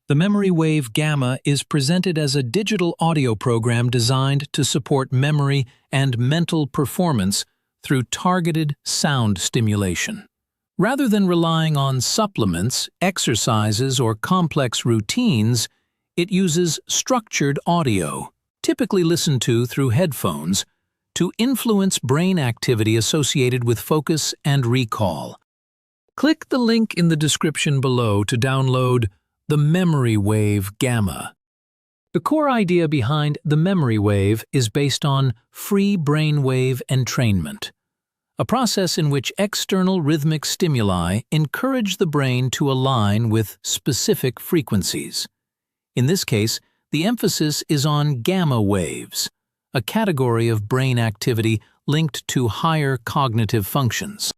The memory wave gamma is presented as a digital audio program designed to support memory and mental performance through targeted sound stimulation. Rather than relying on supplements, exercises, or complex routines, it uses structured audio, typically listened to through headphones, to influence brain activity associated with focus and recall. Click the link in the description below to download the memory wave gamma. The core idea behind the memory wave is based on free brainwave entrainment, a process in which external rhythmic stimuli encourage the brain to align with specific frequencies. In this case, the emphasis is on gamma waves, a category of brain activity linked to higher cognitive functions.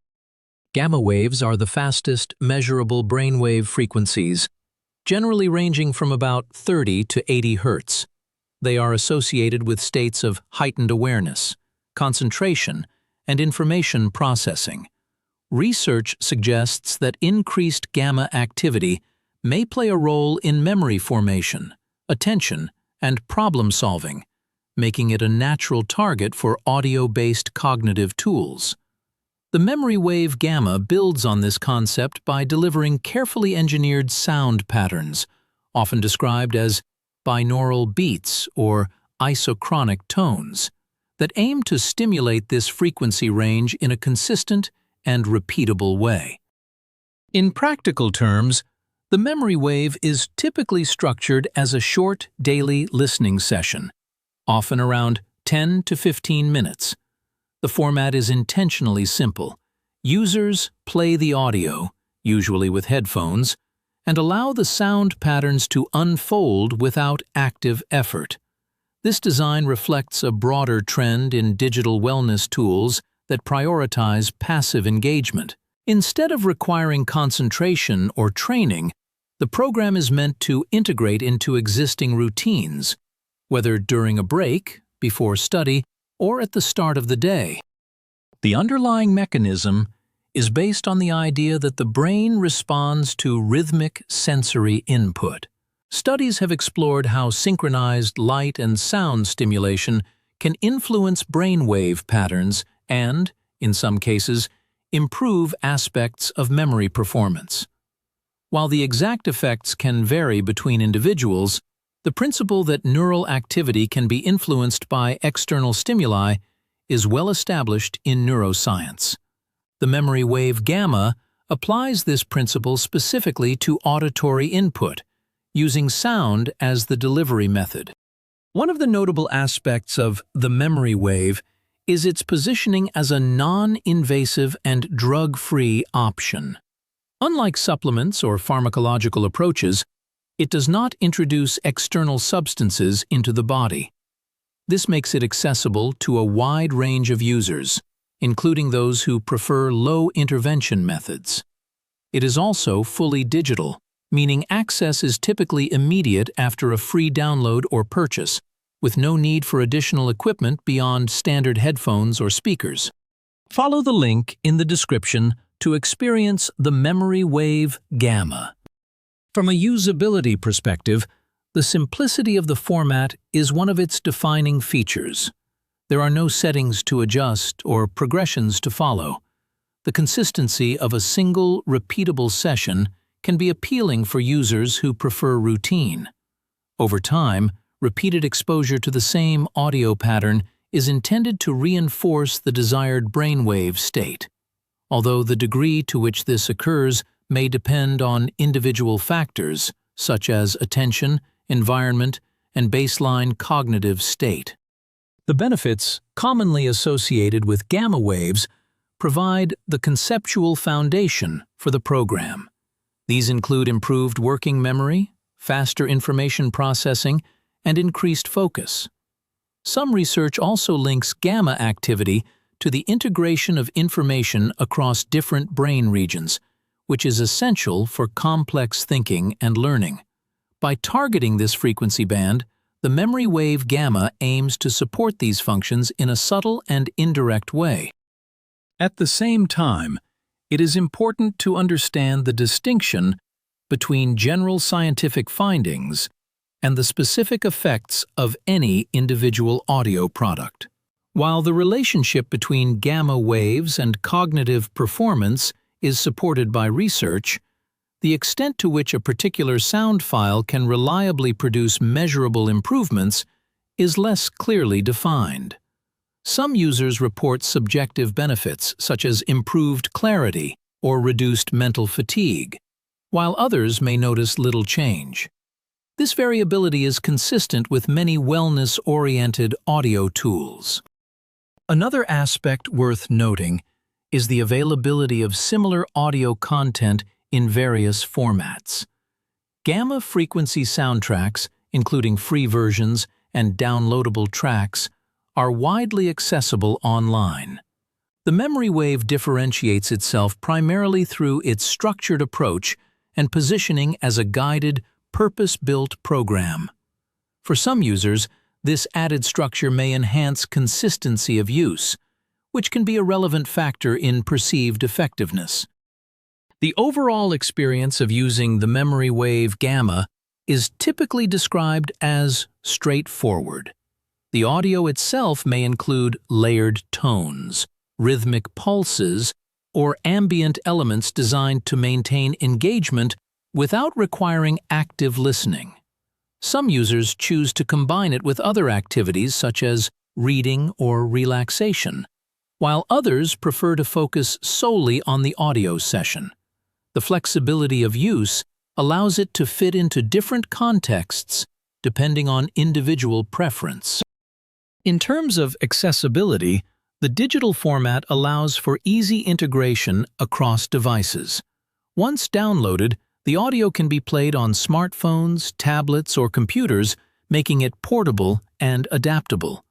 Gamma waves are the fastest measurable brainwave frequencies, generally ranging from about 30 to 80 Hz. They are associated with states of heightened awareness, concentration, and information processing. Research suggests that increased gamma activity may play a role in memory formation, attention, and problem-solving, making it a natural target for audio-based cognitive tools. The memory wave gamma builds on this concept by delivering carefully engineered sound patterns, often described as binaural beats or isochronic tones, that aim to stimulate this frequency range in a consistent and repeatable way. In practical terms, the memory wave is typically structured as a short daily listening session, often around 10 to 15 minutes. The format is intentionally simple. Users play the audio, usually with headphones, and allow the sound patterns to unfold without active effort. This design reflects a broader trend in digital wellness tools that prioritize passive engagement. Instead of requiring concentration or training, the program is meant to integrate into existing routines, whether during a break, before study, or at the start of the day. The underlying mechanism is based on the idea that the brain responds to rhythmic sensory input. Studies have explored how synchronized light and sound stimulation can influence brainwave patterns and, in some cases, improve aspects of memory performance. While the exact effects can vary between individuals, the principle that neural activity can be influenced by external stimuli is well established in neuroscience. The memory wave gamma applies this principle specifically to auditory input, using sound as the delivery method. One of the notable aspects of the memory wave is its positioning as a non-invasive and drug-free option. Unlike supplements or pharmacological approaches, it does not introduce external substances into the body. This makes it accessible to a wide range of users, including those who prefer low-intervention methods. It is also fully digital, meaning access is typically immediate after a free download or purchase, with no need for additional equipment beyond standard headphones or speakers. Follow the link in the description to experience the memory wave gamma. From a usability perspective, the simplicity of the format is one of its defining features. There are no settings to adjust or progressions to follow. The consistency of a single, repeatable session can be appealing for users who prefer routine. Over time, repeated exposure to the same audio pattern is intended to reinforce the desired brainwave state. Although the degree to which this occurs may depend on individual factors, such as attention, environment, and baseline cognitive state. The benefits commonly associated with gamma waves provide the conceptual foundation for the program. These include improved working memory, faster information processing, and increased focus. Some research also links gamma activity to the integration of information across different brain regions, which is essential for complex thinking and learning. By targeting this frequency band, the memory wave gamma aims to support these functions in a subtle and indirect way. At the same time, it is important to understand the distinction between general scientific findings and the specific effects of any individual audio product. While the relationship between gamma waves and cognitive performance is supported by research, the extent to which a particular sound file can reliably produce measurable improvements is less clearly defined. Some users report subjective benefits such as improved clarity or reduced mental fatigue, while others may notice little change. This variability is consistent with many wellness-oriented audio tools. Another aspect worth noting is the availability of similar audio content in various formats. Gamma frequency soundtracks, including free versions and downloadable tracks, are widely accessible online. The memory wave differentiates itself primarily through its structured approach and positioning as a guided, purpose-built program. For some users, this added structure may enhance consistency of use, which can be a relevant factor in perceived effectiveness. The overall experience of using the memory wave gamma is typically described as straightforward. The audio itself may include layered tones, rhythmic pulses, or ambient elements designed to maintain engagement without requiring active listening. Some users choose to combine it with other activities such as reading or relaxation, while others prefer to focus solely on the audio session. The flexibility of use allows it to fit into different contexts depending on individual preference. In terms of accessibility, the digital format allows for easy integration across devices. Once downloaded, the audio can be played on smartphones, tablets, or computers, making it portable and adaptable.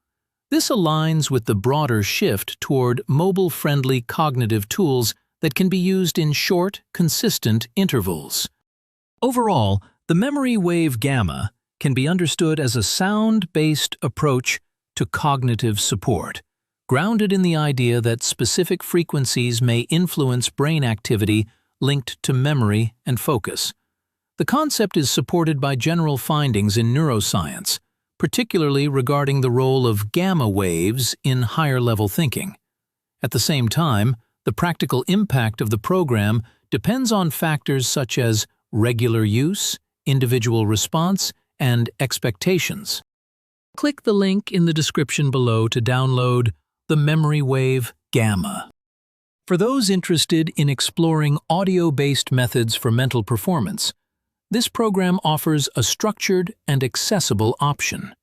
This aligns with the broader shift toward mobile-friendly cognitive tools that can be used in short, consistent intervals. Overall, the memory wave gamma can be understood as a sound-based approach to cognitive support, grounded in the idea that specific frequencies may influence brain activity linked to memory and focus. The concept is supported by general findings in neuroscience, particularly regarding the role of gamma waves in higher-level thinking. At the same time, the practical impact of the program depends on factors such as regular use, individual response, and expectations. Click the link in the description below to download the memory wave gamma. For those interested in exploring audio-based methods for mental performance, this program offers a structured and accessible option.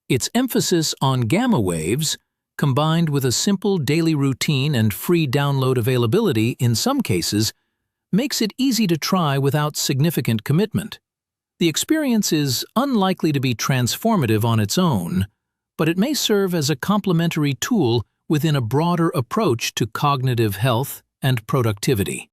Its emphasis on gamma waves, combined with a simple daily routine and free download availability in some cases, makes it easy to try without significant commitment. The experience is unlikely to be transformative on its own, but it may serve as a complementary tool within a broader approach to cognitive health and productivity.